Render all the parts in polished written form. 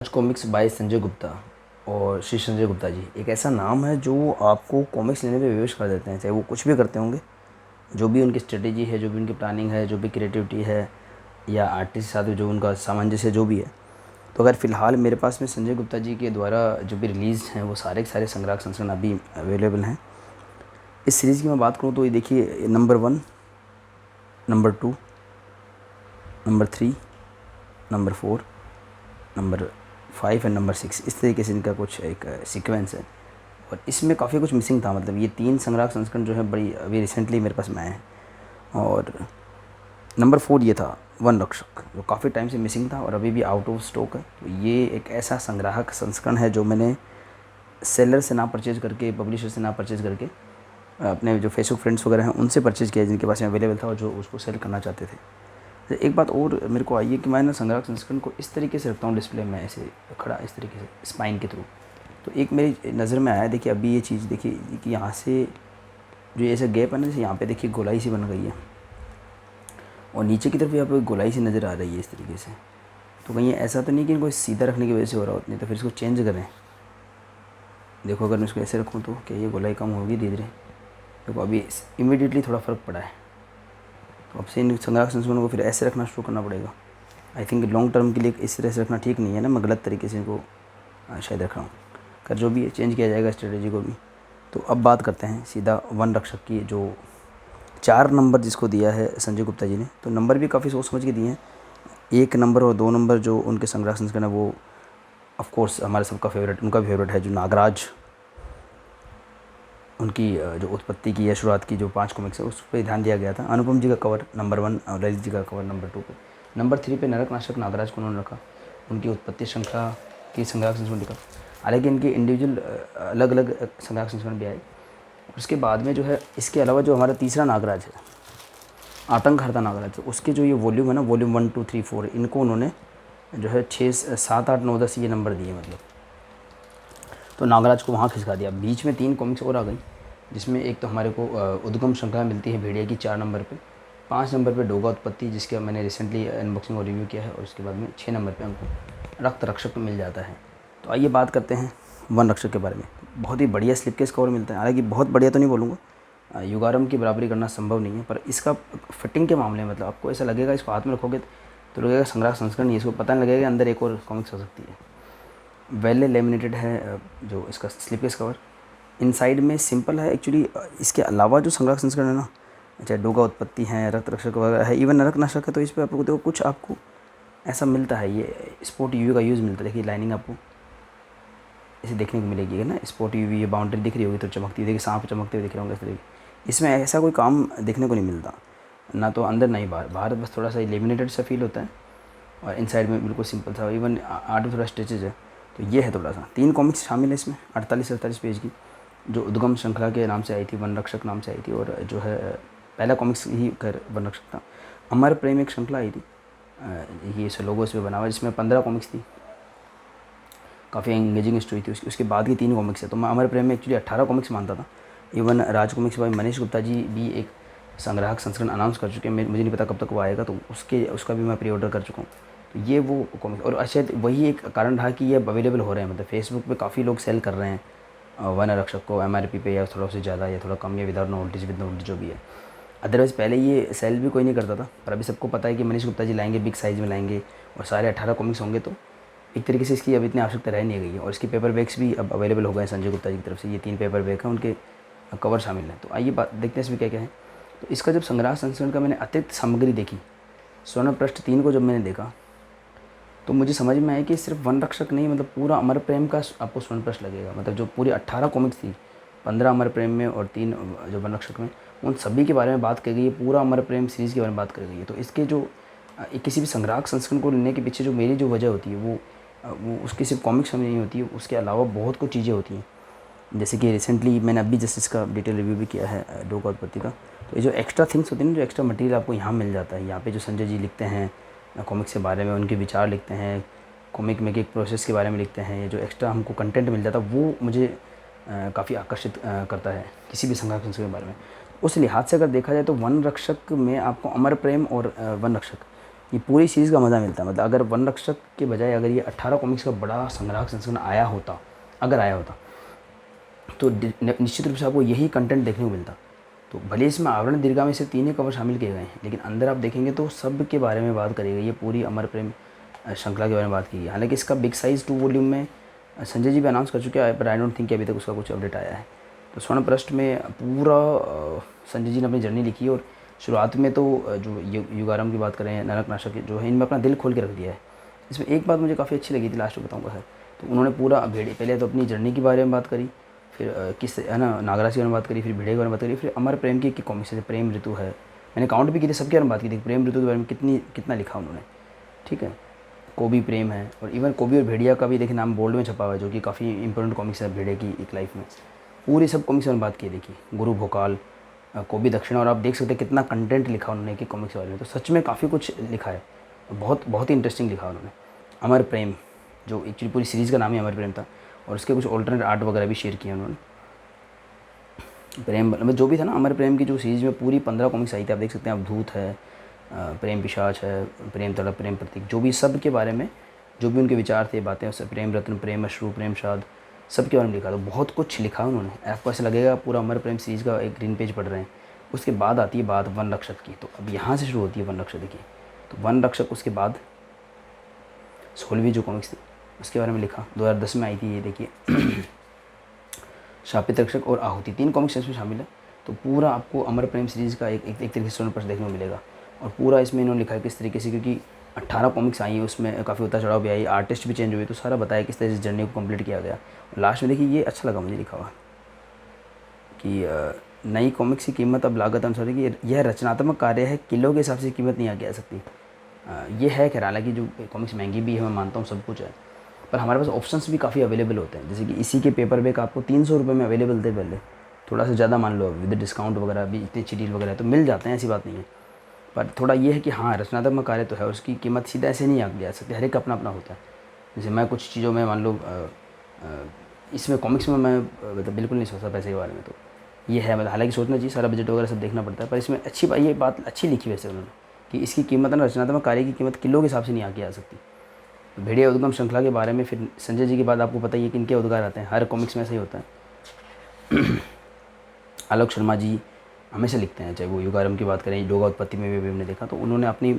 Comics bye Sanjay Gupta और श्री संजय गुप्ता जी एक ऐसा नाम है जो आपको कॉमिक्स लेने पे विवश कर देते हैं, चाहे वो कुछ भी करते होंगे। जो भी उनकी स्ट्रेटेजी है, जो भी उनकी प्लानिंग है, जो भी क्रिएटिविटी है या आर्टिस्ट के साथ जो उनका सामंजस्य जो भी है। तो अगर फ़िलहाल मेरे पास में संजय गुप्ता जी के द्वारा जो भी रिलीज़ हैं वो सारे के सारे संग्राहक संस्करण अभी अवेलेबल हैं। इस सीरीज़ की मैं बात करूँ तो ये देखिए, number 1, number 2, number 3, number 4, number 5 and number 6, इस तरीके से इनका कुछ एक सीक्वेंस है। और इसमें काफ़ी कुछ मिसिंग था, मतलब ये 3 संग्राहक संस्करण जो है बड़ी अभी रिसेंटली मेरे पास में आए हैं। और नंबर 4 ये था वन रक्षक, जो काफ़ी टाइम से मिसिंग था और अभी भी आउट ऑफ स्टॉक है। तो ये एक ऐसा संग्राहक संस्करण है जो मैंने सेलर से ना परचेज़ करके, पब्लिशर से ना परचेज़ करके, अपने जो फेसबुक फ्रेंड्स वगैरह हैं उनसे परचेज़ किया, जिनके पास में अवेलेबल था और जो उसको सेल करना चाहते थे। तो एक बात और मेरे को आई है कि मैं ना संग्राहक संस्करण को इस तरीके से रखता हूँ डिस्प्ले में, ऐसे खड़ा इस तरीके से स्पाइन के थ्रू। तो एक मेरी नज़र में आया, देखिए अभी ये चीज़ देखिए कि यहाँ से जो ऐसा गैप है ना, जैसे यहाँ पे देखिए गोलाई सी बन गई है और नीचे की तरफ यहाँ पे गोलाई सी नज़र आ रही है इस तरीके से। तो कहीं ऐसा तो नहीं कि इनको सीधा रखने की वजह से हो रहा हो, नहीं तो फिर इसको चेंज करें। देखो अगर मैं इसको ऐसे रखूँ तो क्या ये गोलाई कम होगी धीरे धीरे? देखो अभी इमीडिएटली थोड़ा फ़र्क पड़ा है। तो अब से इन संग्राहक संस्करणों को फिर ऐसे रखना शुरू करना पड़ेगा। आई थिंक लॉन्ग टर्म के लिए इस तरह से रखना ठीक नहीं है ना, मैं गलत तरीके से इनको शायद रख रहा हूँ। कर जो भी है चेंज किया जाएगा स्ट्रेटेजी को भी। तो अब बात करते हैं सीधा वन रक्षक की, जो 4 नंबर जिसको दिया है संजय गुप्ता जी ने। तो नंबर भी काफ़ी सोच समझ के दिए हैं। 1 नंबर और 2 नंबर जो उनके संग्राहक संस्करण है वो ऑफ कोर्स हमारे सबका फेवरेट, उनका भी फेवरेट है, जो नागराज, उनकी जो उत्पत्ति की या शुरुआत की जो 5 कॉमिक्स है उस पर ध्यान दिया गया था। अनुपम जी का कवर नंबर 1 और ललित जी का कवर नंबर 2 पे। नंबर 3 पे नरकनाशक नागराज को उन्होंने रखा, उनकी उत्पत्ति श्रृंखला की संग्राहक संस्करण लिखा। हालांकि इनके इंडिविजुअल अलग अलग संग्राहक संस्करण भी आए। उसके बाद में जो है, इसके अलावा जो हमारा तीसरा नागराज है, आतंक हरता नागराज, तो उसके जो ये वॉल्यूम है ना, वॉल्यूम 1, 2, 3, 4, इनको उन्होंने जो है 6, 7, 8, 9, 10 ये नंबर दिए मतलब। तो नागराज को वहाँ खिसका दिया। बीच में 3 कॉमिक्स और आ गई, जिसमें एक तो हमारे को उद्गम श्रृंखला मिलती है भेड़िया की 4 नंबर पे। 5 नंबर पे डोगा उत्पत्ति, जिसका मैंने रिसेंटली अनबॉक्सिंग और रिव्यू किया है। और उसके बाद में 6 नंबर पे हमको रक्त रक्षक मिल जाता है। तो आइए बात करते हैं वन रक्षक के बारे में। बहुत ही बढ़िया स्लिप केस कवर मिलता है, हालांकि बहुत बढ़िया तो नहीं बोलूँगा, युगारम की बराबरी करना संभव नहीं है, पर इसका फिटिंग के मामले में मतलब आपको ऐसा लगेगा, इसको हाथ में रखोगे तो लगेगा संग्राहक संस्करण नहीं है, इसको पता नहीं लगेगा अंदर एक और कॉमिक्स हो सकती है। वेल लेमिनेटेड है जो इसका स्लिप केस कवर। इनसाइड में सिंपल है एक्चुअली। इसके अलावा जो संग्राहक संस्करण है ना, चाहे डोगा उत्पत्ति है, रक्त रक्षक वगैरह है, इवन नरकनाशक है, तो इस पर आप लोग देखो कुछ आपको ऐसा मिलता है, ये स्पोर्ट यूवी का यूज़ मिलता है। देखिए लाइनिंग आपको इसे देखने को मिलेगी है ना, स्पोर्ट यूवी, ये बाउंड्री दिख रही होगी तो चमकती, देखिए सांप चमकते हुए दिख रहे होंगे इस तरीके। इसमें ऐसा कोई काम देखने को नहीं मिलता, ना तो अंदर ना ही बाहर। बाहर बस थोड़ा सा लेमिनेटेड सा फील होता है और इनसाइड में बिल्कुल सिंपल था, इवन आर्ट में थोड़ा स्ट्रेचेज है। तो ये है थोड़ा सा। 3 कॉमिक्स शामिल है इसमें, 48-48 पेज की, जो उद्गम श्रृंखला के नाम से आई थी, वन रक्षक नाम से आई थी। और जो है पहला कॉमिक्स ही खैर वन रक्षक था। अमर प्रेम एक श्रृंखला आई थी, ये इस लोगो से बना हुआ, जिसमें 15 कॉमिक्स थी, काफ़ी एंगेजिंग स्टोरी थी। उसके बाद की 3 कॉमिक्स है। तो मैं अमर प्रेम में एक्चुअली 18 कॉमिक्स मानता था। इवन राज कॉमिक्स भाई मनीष गुप्ता जी भी एक संग्राहक संस्करण अनाउंस कर चुके हैं, मुझे नहीं पता कब तक वो आएगा, तो उसका भी मैं प्री ऑर्डर कर चुका हूँ। तो ये वो कॉमिक्स, और शायद वही एक कारण रहा कि ये अवेलेबल हो रहे हैं, मतलब फेसबुक पे काफ़ी लोग सेल कर रहे हैं वन रक्षक को MRP पे, या थोड़ा से ज़्यादा या थोड़ा कम, या विदाउट नोटिस, विद नोटिस जो भी है। अदरवाइज़ पहले ये सेल भी कोई नहीं करता था, पर अभी सबको पता है कि मनीष गुप्ता जी लाएंगे, बिग साइज़ में लाएंगे और सारे 18 कॉमिक्स होंगे, तो एक तरीके से इसकी अब इतनी आवश्यकता रह नहीं गई है। और इसके पेपर बैग्स भी अब अवेलेबल हो गए हैं संजय गुप्ता जी की तरफ से। ये 3 पेपर बैग हैं, उनके कवर शामिल हैं। तो आइए बात देखते हैं इसमें क्या क्या है। तो इसका जब संग्रह संस्करण का मैंने अतिरिक्त सामग्री देखी, स्वर्ण पृष्ठ 3 को जब मैंने देखा, तो मुझे समझ में आया कि सिर्फ वन रक्षक नहीं, मतलब पूरा अमर प्रेम का आपको स्वर्ण पृष्ठ लगेगा। मतलब जो पूरी 18 कॉमिक्स थी, 15 अमर प्रेम में और 3 जो वन रक्षक में, उन सभी के बारे में बात की गई है। पूरा अमर प्रेम सीरीज़ के बारे में बात की गई है। तो इसके जो किसी भी संग्राहक संस्करण को लेने के पीछे जो मेरी जो वजह होती है, वो उसकी सिर्फ कॉमिक्स में नहीं होती है, उसके अलावा बहुत कुछ चीज़ें होती हैं। जैसे कि रिसेंटली मैंने अभी जस्ट इसका डिटेल रिव्यू भी किया है डोगा उत्पत्ति का। तो ये जो एक्स्ट्रा थिंग्स होती हैं ना, जो एक्स्ट्रा मटेरियल आपको यहाँ मिल जाता है। यहाँ पे जो संजय जी लिखते हैं कॉमिक्स के बारे में, उनके विचार लिखते हैं, कॉमिक मेकिंग प्रोसेस के बारे में लिखते हैं, ये जो एक्स्ट्रा हमको कंटेंट मिल जाता है, वो मुझे काफ़ी आकर्षित करता है किसी भी संग्राहक संस्करण के बारे में। उस लिहाज से अगर देखा जाए तो वन रक्षक में आपको अमर प्रेम और वन रक्षक ये पूरी सीरीज़ का मज़ा मिलता है। मतलब अगर वन रक्षक के बजाय अगर ये 18 कॉमिक्स का बड़ा संग्राहक संस्करण आया होता, अगर आया होता, तो निश्चित रूप से आपको यही कंटेंट देखने को मिलता। तो भले इसमें आवरण दीर्घा में सिर्फ 3 ही कवर शामिल किए गए हैं, लेकिन अंदर आप देखेंगे तो सब के बारे में बात करी गई है। पूरी अमर प्रेम श्रृंखला के बारे में बात की गई है। हालांकि इसका बिग साइज़ 2 वॉल्यूम में संजय जी भी अनाउंस कर चुके हैं, पर आई डोंट थिंक कि अभी तक उसका कुछ अपडेट आया है। तो स्वर्ण पृष्ठ में पूरा संजय जी ने अपनी जर्नी लिखी है। और शुरुआत में तो जो युगारम की बात करें, नरक नाशक जो है, इनमें अपना दिल खोल के रख दिया है। इसमें एक बात मुझे काफ़ी अच्छी लगी थी, लास्ट में बताऊँगा सर। तो उन्होंने पूरा भेड़िया, पहले तो अपनी जर्नी के बारे में बात करी, फिर किस है ना नागराज के बारे में बात करी, फिर भेड़िया के बारे में बात करी, फिर अमर प्रेम की कॉमिक्स जैसे प्रेम ऋतु है, मैंने काउंट भी की थी, सबके बारे में बात की थी। प्रेम ऋतु के बारे में कितना लिखा उन्होंने, ठीक है। कोबी प्रेम है, और इवन कोबी और भेड़िया का भी देखिए नाम बोल्ड में छपा हुआ है, जो कि काफ़ी इंपॉर्टेंट कॉमिक्स है भेड़िया की एक लाइफ में। पूरी सब कॉमिक्स में बात की देखिए, गुरु भोकाल, कोबी दक्षिणा, और आप देख सकते हैं कितना कंटेंट लिखा उन्होंने कि कॉमिक्स के बारे में। तो सच में काफ़ी कुछ लिखा है, बहुत बहुत ही इंटरेस्टिंग लिखा उन्होंने। अमर प्रेम, जो एक्चुअली पूरी सीरीज़ का नाम ही अमर प्रेम था, और उसके कुछ ऑल्टरनेट आर्ट वगैरह भी शेयर किया उन्होंने। प्रेम मतलब जो भी था ना, अमर प्रेम की जो सीरीज़ में पूरी 15 कॉमिक्स आई थी, आप देख सकते हैं। आप धूत है, प्रेम पिशाच है, प्रेम तड़प, प्रेम प्रतीक, जो भी सब के बारे में जो भी उनके विचार थे, बातें, उससे प्रेम रत्न, प्रेम अश्रु, प्रेम शाद, सब के बारे में लिखा। तो बहुत कुछ लिखा उन्होंने। आपको ऐसा लगेगा पूरा अमर प्रेम सीरीज़ का एक ग्रीन पेज पढ़ रहे हैं। उसके बाद आती है बात वन रक्षक की। तो अब यहाँ से शुरू होती है वन रक्षक। देखिए, तो वन रक्षक उसके बाद 16वीं जो कॉमिक्स थी उसके बारे में लिखा, 2010 में आई थी ये। देखिए शापित रक्षक और आहुति, 3 कॉमिक्स इसमें शामिल है। तो पूरा आपको अमर प्रेम सीरीज़ का एक तरीके से स्वर्ण पृष्ठ देखने को मिलेगा। और पूरा इसमें इन्होंने लिखा है किस तरीके से, क्योंकि 18 कॉमिक्स आई है, उसमें काफ़ी उतार चढ़ाव भी आई, आर्टिस्ट भी चेंज हुए, तो सारा बताया किस तरह से जर्नी को कंप्लीट किया गया। और लास्ट में देखिए ये अच्छा लगा मुझे लिखा हुआ कि नई कॉमिक्स की कीमत अब लागत अनुसार है कि यह रचनात्मक कार्य है, किलो के हिसाब से कीमत नहीं आगे आ सकती। ये है खैर, हालांकि जो कॉमिक्स महंगी भी है, मैं मानता हूँ सब कुछ है, पर हमारे पास ऑप्शंस भी काफ़ी अवेलेबल होते हैं। जैसे कि इसी के पेपर बैक आपको 300 रुपये में अवेलेबल थे पहले, थोड़ा सा ज़्यादा मान लो विद डिस्काउंट वगैरह भी इतनी अच्छी डील वगैरह तो मिल जाते हैं, ऐसी बात नहीं है। पर थोड़ा ये है कि हाँ, रचनात्मक कार्य तो है, उसकी कीमत सीधा ऐसे नहीं आगे आ सकती, हर एक अपना अपना होता है। जैसे मैं कुछ चीज़ों में मान लो इसमें कॉमिक्स में मैं मतलब बिल्कुल नहीं सोचता पैसे के बारे में, तो ये है। मतलब हालांकि सोचना चाहिए, सारा बजट वगैरह सब देखना पड़ता है, पर इसमें अच्छी बात, ये बात अच्छी लिखी वैसे उन्होंने कि इसकी कीमत ना, रचनात्मक कार्य की कीमत किलो के हिसाब से नहीं आगे आ सकती। भेड़िया उद्गम श्रृंखला के बारे में फिर संजय जी के बाद आपको पता ही है कि इनके उद्गार आते हैं, हर कॉमिक्स में ऐसा ही होता है। आलोक शर्मा जी हमेशा लिखते हैं, चाहे वो युगारम की बात करें, डोगा उत्पत्ति में भी हमने देखा, तो उन्होंने अपनी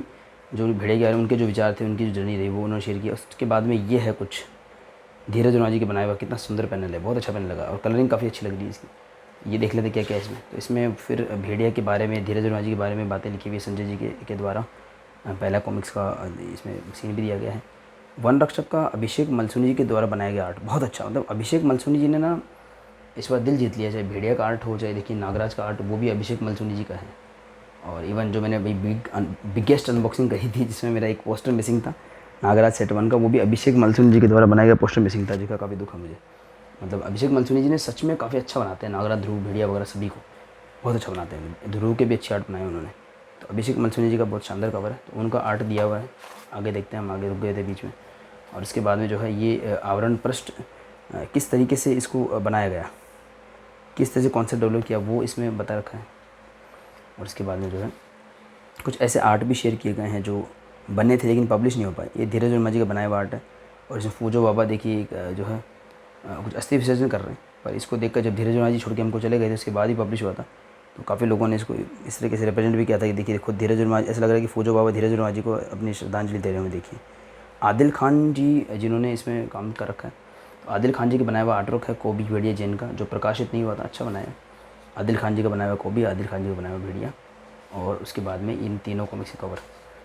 जो भेड़िया के बारे में उनके जो विचार थे, उनकी जो जर्नी रही, वो उन्होंने शेयर किया। उसके बाद में ये है कुछ धीरज उन्ना जी के बनाया हुआ, कितना सुंदर पैनल है, बहुत अच्छा पैनल लगा, और कलरिंग काफ़ी अच्छी लग रही है इसकी। ये देख लेते क्या क्या है इसमें। तो इसमें फिर भेड़िया के बारे में, धीरज उन्ना जी के बारे में बातें लिखी हुई है संजय जी के द्वारा। पहला कॉमिक्स का इसमें सीन भी दिया गया है। वन रक्षक का अभिषेक मलसुनी जी के द्वारा बनाया गया आर्ट बहुत अच्छा, मतलब अभिषेक मलसुनी जी ने ना इस बार दिल जीत लिया। चाहे भेड़िया का आर्ट हो, चाहे देखिए नागराज का आर्ट, वो भी अभिषेक मलसुनी जी का है। और इवन जो मैंने भाई बिगेस्ट अनबॉक्सिंग करी थी, जिसमें मेरा एक पोस्टर मिसिंग था नागराज सेट 1 का, वो भी अभिषेक मलसुनी जी के द्वारा बनाया गया पोस्टर मिसिंग था, जिसका काफ़ी दुख है मुझे। मतलब अभिषेक मलसुनी जी ने सच में काफ़ी अच्छा बनाते हैं, नागराज, ध्रुव, भेड़िया वगैरह सभी को बहुत अच्छा बनाते हैं। ध्रुव के भी अच्छे आर्ट बनाए उन्होंने। तो अभिषेक मलसुनी जी का बहुत शानदार कवर है, तो उनका आर्ट दिया हुआ है। आगे देखते हैं, हम आगे रुक गए थे बीच में। और इसके बाद में जो है ये आवरण पृष्ठ किस तरीके से इसको बनाया गया, किस तरह से कॉन्सेप्ट डेवलप किया, वो इसमें बता रखा है। और इसके बाद में जो है कुछ ऐसे आर्ट भी शेयर किए गए हैं जो बने थे लेकिन पब्लिश नहीं हो पाए। ये धीरज वर्मा जी का बनाया हुआ आर्ट है। और इसमें फूजो बाबा देखिए जो है कुछ अस्थि विसर्जन कर रहे हैं, पर इसको देखकर जब धीरज वर्मा जी छोड़ के हमको चले गए थे, उसके बाद ही पब्लिश हुआ था, तो काफ़ी लोगों ने इसको इस तरीके से रिप्रेजेंट भी किया था कि देखिए खुद धीरज वर्मा, ऐसा लग रहा है कि फूजो बाबा धीरज वर्मा जी को अपनी श्रद्धांजलि दे रहे हैं। देखिए आदिल खान जी जिन्होंने इसमें काम कर रखा है, तो आदिल खान जी का बनाया हुआ आर्टवर्क है कोबी भेड़िया जैन का, जो प्रकाशित नहीं हुआ था, अच्छा बनाया है। आदिल खान जी का बनाया हुआ कोबी, आदिल खान जी का बनाया हुआ भेड़िया, और उसके बाद में इन तीनों कॉमिक्स के कवर।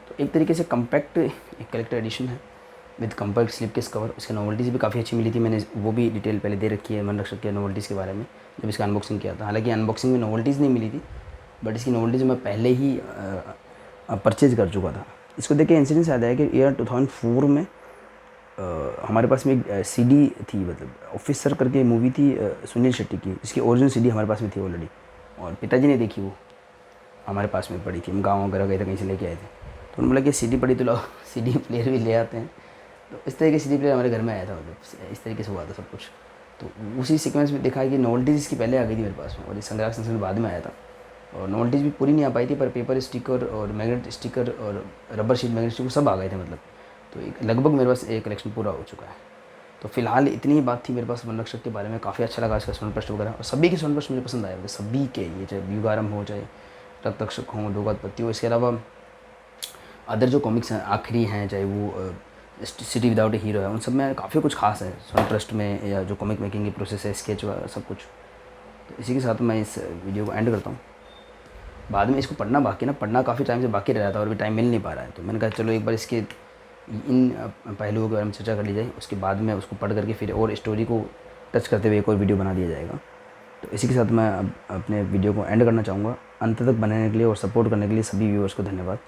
तो एक तरीके से कम्पैक्ट एक कलेक्टर एडिशन है with compact slip case cover. उसके नोवेल्टीज़ भी काफ़ी अच्छी मिली थी, मैंने वो भी डिटेल पहले दे रखी है वन रक्षक के नोवेल्टीज़ के बारे में जब इसका अनबॉक्सिंग किया था। हालांकि अनबॉक्सिंग में नोवेल्टीज़ नहीं मिली थी, बट इसकी नोवेल्टीज़ मैं पहले ही परचेज कर चुका था। इसको देख के इंसिडेंस याद आया कि ईयर 2004 में हमारे पास में एक सीडी थी, मतलब ऑफिसर करके मूवी थी सुनील शेट्टी की, जिसकी ओरिजिनल सीडी हमारे पास में थी ऑलरेडी, और पिताजी ने देखी, वो हमारे पास में पड़ी थी। हम गाँव वगैरह गए थे, कहीं से लेके आए थे, तो उन्होंने बोला कि सीडी पड़ी तो लाओ सीडी प्लेयर भी ले आते हैं। तो इस तरीके सीडी प्लेयर हमारे घर में आया था, मतलब इस तरीके से हुआ था सब कुछ। तो उसी सीक्वेंस में देखा है कि नोवेल्टीज़ इसकी पहले आ गई थी मेरे पास में, और ये संग्राहक संस्करण बाद में आया था। और नोवेल्टीज़ भी पूरी नहीं आ पाई थी, पर पेपर स्टिकर और मैग्नेट स्टिकर और रबर शीट मैग्नेट स्टिकर सब आ गए थे मतलब। तो एक लगभग मेरे पास एक कलेक्शन पूरा हो चुका है। तो फिलहाल इतनी ही बात थी मेरे पास वन रक्षक के बारे में। काफ़ी अच्छा लगा इसका स्वर्ण प्रश्न वगैरह, और सभी के स्वर्ण प्रश्न मुझे पसंद आए, सभी के, ये चाहे युगारंभ हो, चाहे रक्त रक्षक हो, लोकात्पत्ति हो, इसके अलावा अदर जो कॉमिक्स हैं आखिरी हैं, चाहे वो सिटी विदाउट ए हीरो है, उन सब में काफ़ी कुछ खास है स्वर्ण ट्रस्ट में, या जो कॉमिक मेकिंग की प्रोसेस है, स्केच वगैरह सब कुछ। तो इसी के साथ मैं इस वीडियो को एंड करता हूँ। बाद में इसको पढ़ना बाकी, ना पढ़ना काफ़ी टाइम से बाकी रह रहा था और भी टाइम मिल नहीं पा रहा है, तो मैंने कहा चलो एक बार इसके इन पहलुओं के बारे में चर्चा कर ली जाए, उसके बाद में उसको पढ़ करके फिर और स्टोरी को टच करते हुए एक और वीडियो बना दिया जाएगा। तो इसी के साथ मैं अब अपने वीडियो को एंड करना चाहूँगा। अंत तक बनाने के लिए और सपोर्ट करने के लिए सभी व्यूअर्स को धन्यवाद।